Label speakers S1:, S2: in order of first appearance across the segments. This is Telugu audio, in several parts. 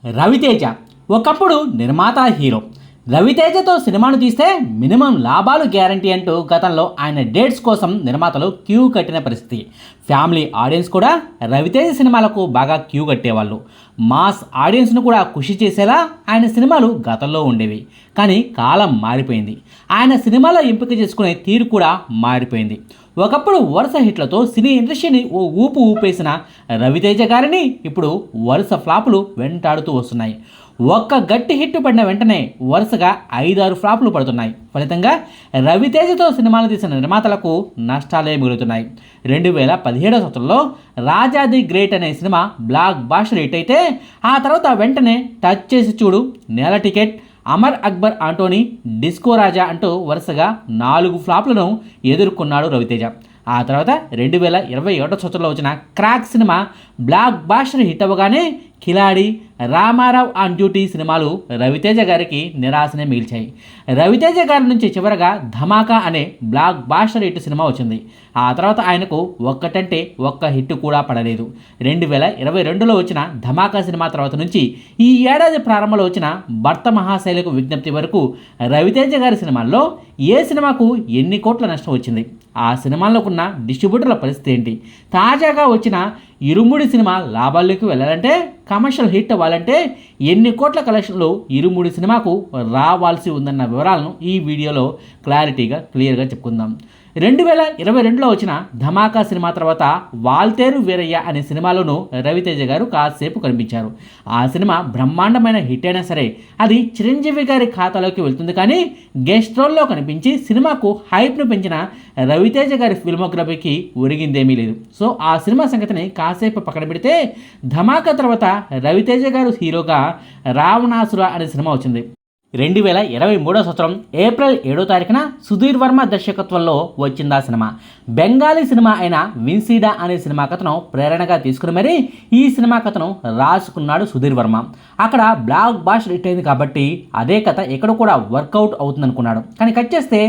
S1: రవితేజ ఒకప్పుడు నిర్మాత హీరో. రవితేజతో సినిమాను తీస్తే మినిమం లాభాలు గ్యారంటీ అంటూ గతంలో ఆయన డేట్స్ కోసం నిర్మాతలు క్యూ కట్టిన పరిస్థితి. ఫ్యామిలీ ఆడియన్స్ కూడా రవితేజ సినిమాలకు బాగా క్యూ కట్టేవాళ్ళు. మాస్ ఆడియన్స్ను కూడా ఖుషి చేసేలా ఆయన సినిమాలు గతంలో ఉండేవి. కానీ కాలం మారిపోయింది. ఆయన సినిమాల ఎంపిక చేసుకునే తీరు కూడా మారిపోయింది. ఒకప్పుడు వరుస హిట్లతో సినీ ఇండస్ట్రీని ఓ ఊపు ఊపేసిన రవితేజ గారిని ఇప్పుడు వరుస ఫ్లాపులు వెంటాడుతూ వస్తున్నాయి. ఒక్క గట్టి హిట్ పడిన వెంటనే వరుసగా 5-6 ఫ్లాపులు పడుతున్నాయి. ఫలితంగా రవితేజతో సినిమాలు తీసిన నిర్మాతలకు నష్టాలే మిగులుతున్నాయి. 2017 సంవత్సరంలో రాజా ది గ్రేట్ అనే సినిమా బ్లాక్ బాస్టర్ హిట్ అయితే ఆ తర్వాత వెంటనే టచ్ చేసి చూడు, నెల టికెట్, అమర్ అక్బర్ ఆంటోనీ, డిస్కో రాజా అంటూ వరుసగా 4 ఫ్లాప్లను ఎదుర్కొన్నాడు రవితేజ. ఆ తర్వాత 2021 సంవత్సరంలో వచ్చిన క్రాక్ సినిమా బ్లాక్ బాస్టర్ హిట్ అవ్వగానే కిలాడి, రామారావు ఆన్ డ్యూటీ సినిమాలు రవితేజ గారికి నిరాశనే మిగిల్చాయి. రవితేజ గారి నుంచి చివరగా ధమాకా అనే బ్లాక్ బాస్టర్ హిట్ సినిమా వచ్చింది. ఆ తర్వాత ఆయనకు ఒక్కటంటే ఒక్క హిట్ కూడా పడలేదు. 2022లో వచ్చిన ధమాకా సినిమా తర్వాత నుంచి ఈ ఏడాది ప్రారంభంలో వచ్చిన భర్త మహాశైలకు విజ్ఞప్తి వరకు రవితేజ గారి సినిమాల్లో ఏ సినిమాకు ఎన్ని కోట్ల నష్టం వచ్చింది, ఆ సినిమాల్లోకున్న డిస్ట్రిబ్యూటర్ల పరిస్థితి ఏంటి, తాజాగా వచ్చిన ఇరుముడి సినిమా లాభాల్లోకి వెళ్ళాలంటే, కమర్షియల్ హిట్ అవ్వాలంటే ఎన్ని కోట్ల కలెక్షన్లు ఇరుముడి సినిమాకు రావాల్సి ఉందన్న వివరాలను ఈ వీడియోలో క్లియర్గా చెప్పుకుందాం. 2022లో వచ్చిన ధమాకా సినిమా తర్వాత వాల్తేరు వీరయ్య అనే సినిమాలోనూ రవితేజ గారు కాసేపు కనిపించారు. ఆ సినిమా బ్రహ్మాండమైన హిట్ అయినా సరే అది చిరంజీవి గారి ఖాతాలోకి వెళ్తుంది. కానీ గెస్ట్ రోల్లో కనిపించి సినిమాకు హైప్ను పెంచిన రవితేజ గారి ఫిల్మోగ్రఫీకి ఒరిగిందేమీ లేదు. సో ఆ సినిమా సంగతిని కాసేపు పక్కన పెడితే, ధమాకా తర్వాత రవితేజ గారు హీరోగా రావణాసుర అనే సినిమా వచ్చింది. 2023 సంవత్సరం ఏప్రిల్ 7వ తారీఖున సుధీర్ వర్మ దర్శకత్వంలో వచ్చింది ఆ సినిమా. బెంగాలీ సినిమా అయిన విన్సీడా అనే సినిమా కథను ప్రేరణగా తీసుకుని మరీ ఈ సినిమా కథను రాసుకున్నాడు సుధీర్ వర్మ. అక్కడ బ్లాక్ బాస్టర్ హిట్ అయింది కాబట్టి అదే కథ ఎక్కడ కూడా వర్కౌట్ అవుతుంది అనుకున్నాడు. కానీ కట్ చేస్తే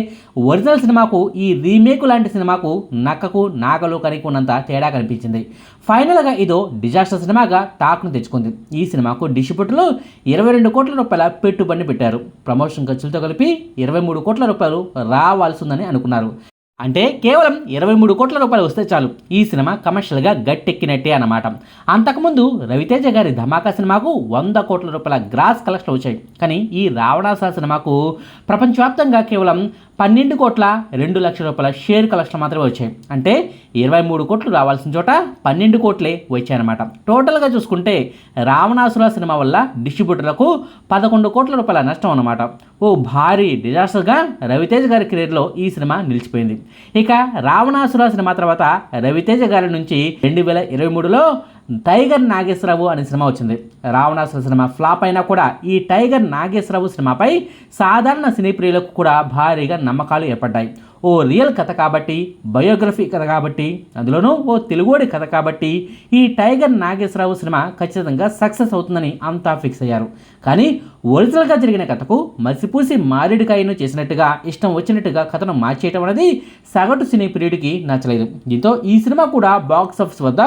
S1: ఒరిజినల్ సినిమాకు ఈ రీమేక్ లాంటి సినిమాకు నక్కకు నాగలు కనుక్కున్నంత తేడా కనిపించింది. ఫైనల్గా ఇదో డిజాస్టర్ సినిమాగా టాక్ను తెచ్చుకుంది. ఈ సినిమాకు డిస్ట్రిబ్యూటర్లు 22 కోట్ల రూపాయల పెట్టుబడిని పెట్టారు. ప్రమోషన్ ఖర్చులతో కలిపి 23 కోట్ల రూపాయలు రావాల్సిందని అనుకున్నారు. అంటే కేవలం 23 కోట్ల రూపాయలు వస్తే చాలు, ఈ సినిమా కమర్షియల్గా గట్టెక్కినట్టే అన్నమాట. అంతకుముందు రవితేజ గారి ధమాకా సినిమాకు 100 కోట్ల రూపాయల గ్రాస్ కలెక్షన్ వచ్చాయి. కానీ ఈ రావణాసుర సినిమాకు ప్రపంచవ్యాప్తంగా కేవలం 12 కోట్ల 2 లక్షల రూపాయల షేర్ కలెక్షన్ మాత్రమే వచ్చాయి. అంటే 23 కోట్లు రావాల్సిన చోట 12 కోట్లే వచ్చాయన్నమాట. టోటల్గా చూసుకుంటే రావణాసుర సినిమా వల్ల డిస్ట్రిబ్యూటర్లకు 11 కోట్ల రూపాయల నష్టం అన్నమాట. ఓ భారీ డిజాస్టర్గా రవితేజ గారి కెరీర్లో ఈ సినిమా నిలిచిపోయింది. ఇక రావణాసుర సినిమా తర్వాత రవితేజ గారి నుంచి 2023లో టైగర్ నాగేశ్వరరావు అనే సినిమా వచ్చింది. రావణాసుర సినిమా ఫ్లాప్ అయినా కూడా ఈ టైగర్ నాగేశ్వరరావు సినిమాపై సాధారణ సినీ ప్రియులకు కూడా భారీగా నమ్మకాలు ఏర్పడ్డాయి. ఓ రియల్ కథ కాబట్టి, బయోగ్రఫీ కథ కాబట్టి, అందులోనూ ఓ తెలుగుడి కథ కాబట్టి ఈ టైగర్ నాగేశ్వరరావు సినిమా ఖచ్చితంగా సక్సెస్ అవుతుందని అంతా ఫిక్స్ అయ్యారు. కానీ ఒరిజినల్గా జరిగిన కథకు మసిపూసి మారేడుకాయను చేసినట్టుగా ఇష్టం వచ్చినట్టుగా కథను మార్చేయటం అనేది సగటు సినీ ప్రియుడికి నచ్చలేదు. దీంతో ఈ సినిమా కూడా బాక్స్ ఆఫీస్ వద్ద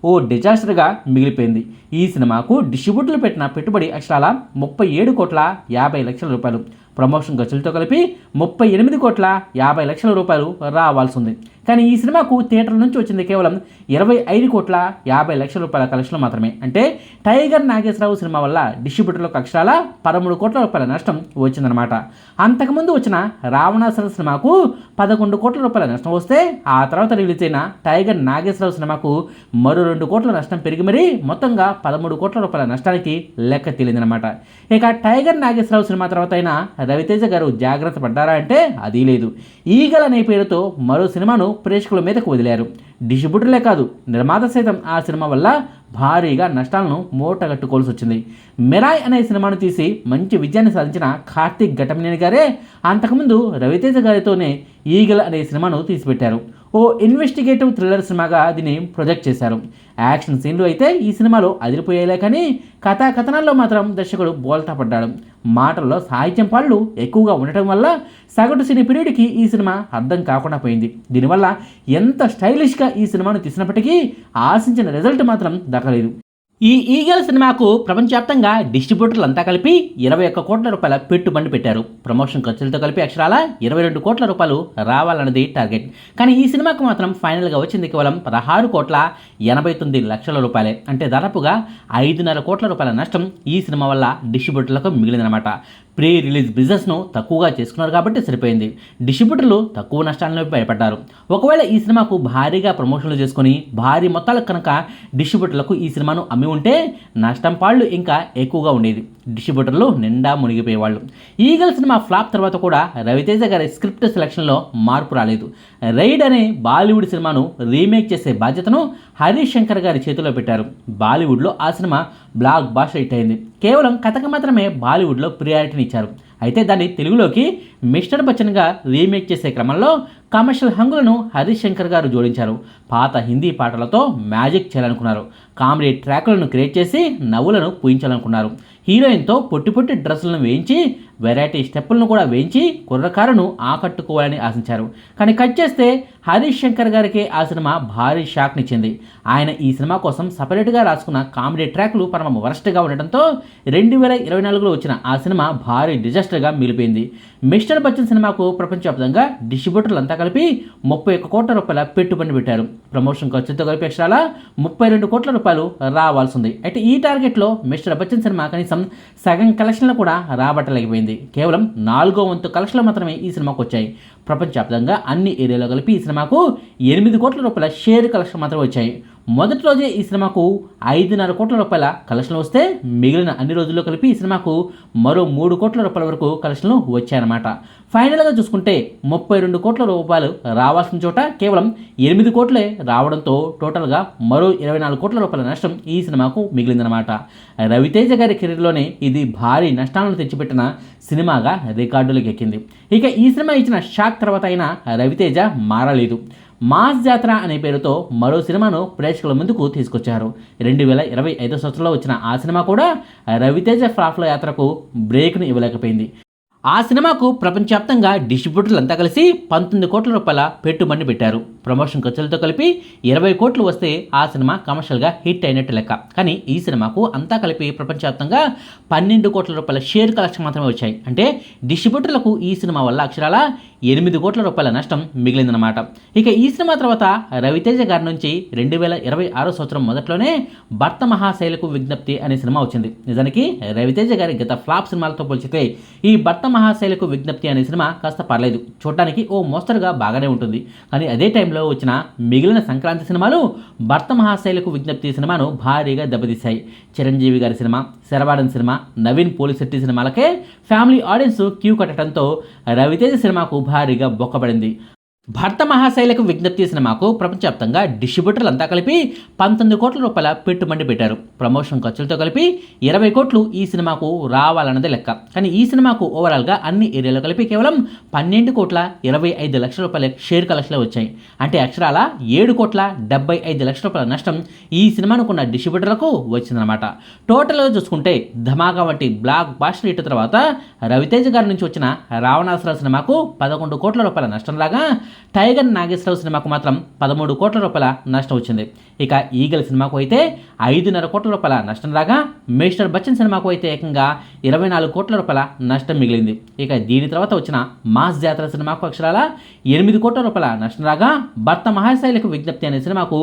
S1: ఓ డిజాస్టర్గా మిగిలిపోయింది. ఈ సినిమాకు డిస్ట్రిబ్యూటర్లు పెట్టిన పెట్టుబడి అక్షరాల 37 కోట్ల 50 లక్షల రూపాయలు. ప్రమోషన్ ఖర్చులతో కలిపి 38 కోట్ల 50 లక్షల రూపాయలు రావాల్సి ఉంది. కానీ ఈ సినిమాకు థియేటర్ నుంచి వచ్చింది కేవలం 25 కోట్ల 50 లక్షల రూపాయల కలెక్షన్లు మాత్రమే. అంటే టైగర్ నాగేశ్వరరావు సినిమా వల్ల డిస్ట్రిబ్యూటర్లకు అక్షరాల 13 కోట్ల రూపాయల నష్టం వచ్చిందనమాట. అంతకుముందు వచ్చిన రావణాసుర సినిమాకు 11 కోట్ల రూపాయల నష్టం వస్తే ఆ తర్వాత రిలీజ్ అయిన టైగర్ నాగేశ్వరరావు సినిమాకు మరో 2 కోట్ల నష్టం పెరిగి మరీ మొత్తంగా 13 కోట్ల రూపాయల నష్టానికి లెక్క తేలిందనమాట. ఇక టైగర్ నాగేశ్వరరావు సినిమా తర్వాత అయినా రవితేజ గారు జాగ్రత్త పడ్డారా అంటే అది లేదు. ఈగల్ అనే పేరుతో మరో సినిమాను ప్రేక్షకుల మీదకు వదిలారు. డిస్ట్రిబ్యూటర్లే కాదు, నిర్మాత సైతం ఆ సినిమా వల్ల భారీగా నష్టాలను మూటగట్టుకోవాల్సి వచ్చింది. మిరాయ్ అనే సినిమాను తీసి మంచి విజయాన్ని సాధించిన కార్తీక్ ఘటమనేని గారే అంతకుముందు రవితేజ గారితోనే ఈగల్ అనే సినిమాను తీసిపెట్టారు. ఓ ఇన్వెస్టిగేటివ్ థ్రిల్లర్ సినిమాగా దీన్ని ప్రొజెక్ట్ చేశారు. యాక్షన్ సీన్లు అయితే ఈ సినిమాలో అదిరిపోయేలే, కానీ కథనాల్లో మాత్రం దర్శకుడు బోల్తా పడ్డాడు. మాటల్లో సాహిత్యం పాళ్ళు ఎక్కువగా ఉండటం వల్ల సగటు సినీ పీరియడ్కి ఈ సినిమా అర్థం కాకుండా పోయింది. దీనివల్ల ఎంత స్టైలిష్గా ఈ సినిమాను తీసినప్పటికీ ఆశించిన రిజల్ట్ మాత్రం దక్కలేదు. ఈ ఈగల్ సినిమాకు ప్రపంచవ్యాప్తంగా డిస్ట్రిబ్యూటర్లు అంతా కలిపి 21 కోట్ల రూపాయల పెట్టుబడి పెట్టారు. ప్రమోషన్ ఖర్చులతో కలిపి అక్షరాల 22 కోట్ల రూపాయలు రావాలన్నది టార్గెట్. కానీ ఈ సినిమాకు మాత్రం ఫైనల్గా వచ్చింది కేవలం 16 కోట్ల 89 లక్షల రూపాయలే. అంటే దాదాపుగా 5.5 కోట్ల రూపాయల నష్టం ఈ సినిమా వల్ల డిస్ట్రిబ్యూటర్లకు మిగిలిందనమాట. ప్రీ రిలీజ్ బిజినెస్ను తక్కువగా చేసుకున్నారు కాబట్టి సరిపోయింది. డిస్ట్రిబ్యూటర్లు తక్కువ నష్టాలను భయపడ్డారు. ఒకవేళ ఈ సినిమాకు భారీగా ప్రమోషన్లు చేసుకుని భారీ మొత్తాలకు కనుక డిస్ట్రిబ్యూటర్లకు ఈ సినిమాను అమ్మి ఉంటే నష్టం పాళ్ళు ఇంకా ఎక్కువగా ఉండేది. డిస్ట్రిబ్యూటర్లు నిండా మునిగిపోయేవాళ్ళు. ఈగల్ సినిమా ఫ్లాప్ తర్వాత కూడా రవితేజ గారి స్క్రిప్ట్ సెలక్షన్లో మార్పు రాలేదు. రైడ్ అనే బాలీవుడ్ సినిమాను రీమేక్ చేసే బాధ్యతను హరీష్ శంకర్ గారి చేతిలో పెట్టారు. బాలీవుడ్లో ఆ సినిమా బ్లాక్ బాస్టర్ హిట్ అయింది. కేవలం కథకు మాత్రమే బాలీవుడ్లో ప్రియారిటీని ఇచ్చారు. అయితే దాన్ని తెలుగులోకి మిస్టర్ బచ్చన్గా రీమేక్ చేసే క్రమంలో కమర్షియల్ హంగులను హరీష్ శంకర్ గారు జోడించారు. పాత హిందీ పాటలతో మ్యాజిక్ చేయాలనుకున్నారు. కామెడీ ట్రాకులను క్రియేట్ చేసి నవ్వులను పూయించాలనుకున్నారు. హీరోయిన్తో పొట్టి పొట్టి డ్రెస్సులను వేయించి వెరైటీ స్టెప్పులను కూడా వేయించి కుర్రకారును ఆకట్టుకోవాలని ఆశించారు. కానీ కట్ చేస్తే హరీష్ శంకర్ గారికి ఆ సినిమా భారీ షాక్నిచ్చింది. ఆయన ఈ సినిమా కోసం సపరేట్గా రాసుకున్న కామెడీ ట్రాక్లు పరమ వరస్ట్గా ఉండటంతో 2024లో వచ్చిన ఆ సినిమా భారీ డిజాస్టర్గా మిగిలిపోయింది. మిస్టర్ బచ్చన్ సినిమాకు ప్రపంచవ్యాప్తంగా డిస్ట్రిబ్యూటర్లు అంతా కలిపి 31 కోట్ల రూపాయల పెట్టుబడి పెట్టారు. ప్రమోషన్ ఖర్చుతో కలిపి అక్షరాల 32 కోట్ల రూపాయలు రావాల్సింది. అయితే ఈ టార్గెట్లో మిస్టర్ బచ్చన్ సినిమా కనీసం సగం కలెక్షన్లు కూడా రాబట్టలేకపోయింది. కేవలం 4వ వంతు కలెక్షన్లు మాత్రమే ఈ సినిమాకు వచ్చాయి. ప్రపంచవ్యాప్తంగా అన్ని ఏరియాలో కలిపి ఈ సినిమాకు 8 కోట్ల రూపాయల షేర్ కలెక్షన్ మాత్రమే వచ్చాయి. మొదటి రోజే ఈ సినిమాకు 5.5 కోట్ల రూపాయల కలెక్షన్లు వస్తే మిగిలిన అన్ని రోజుల్లో కలిపి ఈ సినిమాకు మరో 3 కోట్ల రూపాయల వరకు కలెక్షన్లు వచ్చాయన్నమాట. ఫైనల్గా చూసుకుంటే 32 కోట్ల రూపాయలు రావాల్సిన చోట కేవలం 8 కోట్లే రావడంతో టోటల్గా మరో 24 కోట్ల రూపాయల నష్టం ఈ సినిమాకు మిగిలిందనమాట. రవితేజ గారి కెరీర్లోనే ఇది భారీ నష్టాలను తెచ్చిపెట్టిన సినిమాగా రికార్డులకు ఎక్కింది. ఇక ఈ సినిమా ఇచ్చిన షాక్ తర్వాత అయినా రవితేజ మారలేదు. మాస్ జాతర అనే పేరుతో మరో సినిమాను ప్రేక్షకుల ముందుకు తీసుకొచ్చారు. 2025 సంవత్సరంలో వచ్చిన ఆ సినిమా కూడా రవితేజ ఫ్లాప్ల యాత్రకు బ్రేక్ను ఇవ్వలేకపోయింది. ఆ సినిమాకు ప్రపంచవ్యాప్తంగా డిస్ట్రిబ్యూటర్లు అంతా కలిసి 19 కోట్ల రూపాయల పెట్టుబడి పెట్టారు. ప్రమోషన్ ఖర్చులతో కలిపి 20 కోట్లు వస్తే ఆ సినిమా కమర్షియల్గా హిట్ అయినట్టు లెక్క. కానీ ఈ సినిమాకు అంతా కలిపి ప్రపంచవ్యాప్తంగా 12 కోట్ల రూపాయల షేర్ కలెక్షన్ మాత్రమే వచ్చాయి. అంటే డిస్ట్రిబ్యూటర్లకు ఈ సినిమా వల్ల అక్షరాల 8 కోట్ల రూపాయల నష్టం మిగిలిందనమాట. ఇక ఈ సినిమా తర్వాత రవితేజ గారి నుంచి 2026 సంవత్సరం మొదట్లోనే భర్త మహాశైలకు విజ్ఞప్తి అనే సినిమా వచ్చింది. నిజానికి రవితేజ గారి గత ఫ్లాప్ సినిమాలతో పోల్చితే ఈ భర్త మహాశైలకు విజ్ఞప్తి అనే సినిమా కాస్త పర్లేదు, చూడటానికి ఓ మోస్తరుగా బాగానే ఉంటుంది. కానీ అదే టైంలో వచ్చిన మిగిలిన సంక్రాంతి సినిమాలు భర్త మహాశైలకు విజ్ఞప్తి సినిమాను భారీగా దెబ్బతీశాయి. చిరంజీవి గారి cinema, శరవాడన్ cinema, Naveen Polisetty సినిమాలకే family audience queue కట్టడంతో Raviteja సినిమాకు భారీగా బొక్కబడింది. భర్త మహాశైలకు విజ్ఞప్తి సినిమాకు ప్రపంచవ్యాప్తంగా డిస్ట్రిబ్యూటర్లు అంతా కలిపి 19 కోట్ల రూపాయల పెట్టుబడి పెట్టారు. ప్రమోషన్ ఖర్చులతో కలిపి 20 కోట్లు ఈ సినిమాకు రావాలన్నది లెక్క. కానీ ఈ సినిమాకు ఓవరాల్గా అన్ని ఏరియాలో కలిపి కేవలం 12 కోట్ల 25 లక్షల రూపాయల షేర్ కలెక్షన్లు వచ్చాయి. అంటే అక్షరాల 7 కోట్ల 75 లక్షల రూపాయల నష్టం ఈ సినిమాను కొన్న డిస్ట్రిబ్యూటర్లకు వచ్చిందనమాట. టోటల్గా చూసుకుంటే ధమాకా వంటి బ్లాక్ బాస్టర్ హిట్ తర్వాత రవితేజ గారి నుంచి వచ్చిన రావణాసుర సినిమాకు 11 కోట్ల రూపాయల నష్టం రాగా టైగర్ నాగేశ్వరరావు సినిమాకు మాత్రం 13 కోట్ల రూపాయల నష్టం వచ్చింది. ఇక ఈగల్ సినిమాకు అయితే 5.5 కోట్ల రూపాయల నష్టం రాగా మిస్టర్ బచ్చన్ సినిమాకు అయితే ఏకంగా 24 కోట్ల రూపాయల నష్టం మిగిలింది. ఇక దీని తర్వాత వచ్చిన మాస్ జాతర సినిమాకు అక్షరాల 8 కోట్ల రూపాయల నష్టం రాగా భర్త మహాశైలకు విజ్ఞప్తి అనే సినిమాకు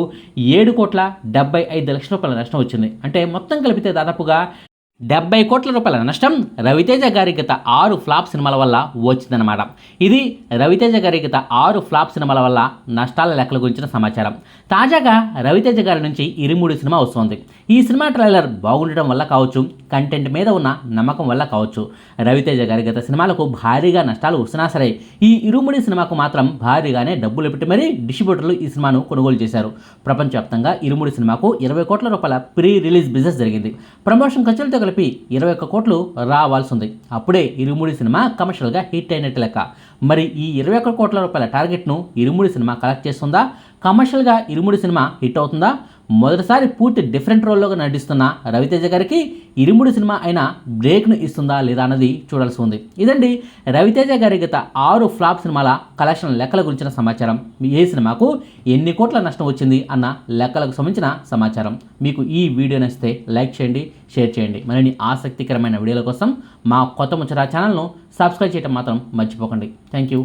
S1: 7 కోట్ల 75 లక్షల రూపాయల నష్టం వచ్చింది. అంటే మొత్తం కలిపితే దాదాపుగా 70 కోట్ల రూపాయల నష్టం రవితేజ గారి గత 6 ఫ్లాప్ సినిమాల వల్ల వచ్చిందన్నమాట. ఇది రవితేజ గారి గత 6 ఫ్లాప్ సినిమాల వల్ల నష్టాల లెక్కల గురించిన సమాచారం. తాజాగా రవితేజ గారి నుంచి ఇరుముడి సినిమా వస్తుంది. ఈ సినిమా ట్రైలర్ బాగుండటం వల్ల కావచ్చు, కంటెంట్ మీద ఉన్న నమ్మకం వల్ల కావచ్చు, రవితేజ గారి గత సినిమాలకు భారీగా నష్టాలు వస్తున్నా సరే ఈ ఇరుముడి సినిమాకు మాత్రం భారీగానే డబ్బులు పెట్టి మరీ డిస్ట్రిబ్యూటర్లు ఈ సినిమాను కొనుగోలు చేశారు. ప్రపంచవ్యాప్తంగా ఇరుముడి సినిమాకు 20 కోట్ల రూపాయల ప్రీ రిలీజ్ బిజినెస్ జరిగింది. ప్రమోషన్ ఖర్చులతో కలిపి 21 కోట్లు రావాల్సి ఉంది. అప్పుడే ఇరుముడి సినిమా కమర్షియల్గా హిట్ అయినట్టు లెక్క. మరి ఈ 21 కోట్ల రూపాయల టార్గెట్ను ఇరుముడి సినిమా కలెక్ట్ చేస్తుందా? కమర్షియల్గా ఇరుముడి సినిమా హిట్ అవుతుందా? మొదటిసారి పూర్తి డిఫరెంట్ రోల్లో నటిస్తున్న రవితేజ గారికి ఇరుముడి సినిమా అయినా బ్రేక్ను ఇస్తుందా లేదా అన్నది చూడాల్సి ఉంది. ఇదండి రవితేజ గారి గత 6 ఫ్లాప్ సినిమాల కలెక్షన్ లెక్కల గురించిన సమాచారం. ఏ సినిమాకు ఎన్ని కోట్ల నష్టం వచ్చింది అన్న లెక్కలకు సంబంధించిన సమాచారం. మీకు ఈ వీడియో నచ్చితే లైక్ చేయండి, షేర్ చేయండి. మరిన్ని ఆసక్తికరమైన వీడియోల కోసం మా కొత్త ముచ్చట ఛానల్ను సబ్స్క్రైబ్ చేయడం మాత్రం మర్చిపోకండి. Thank you.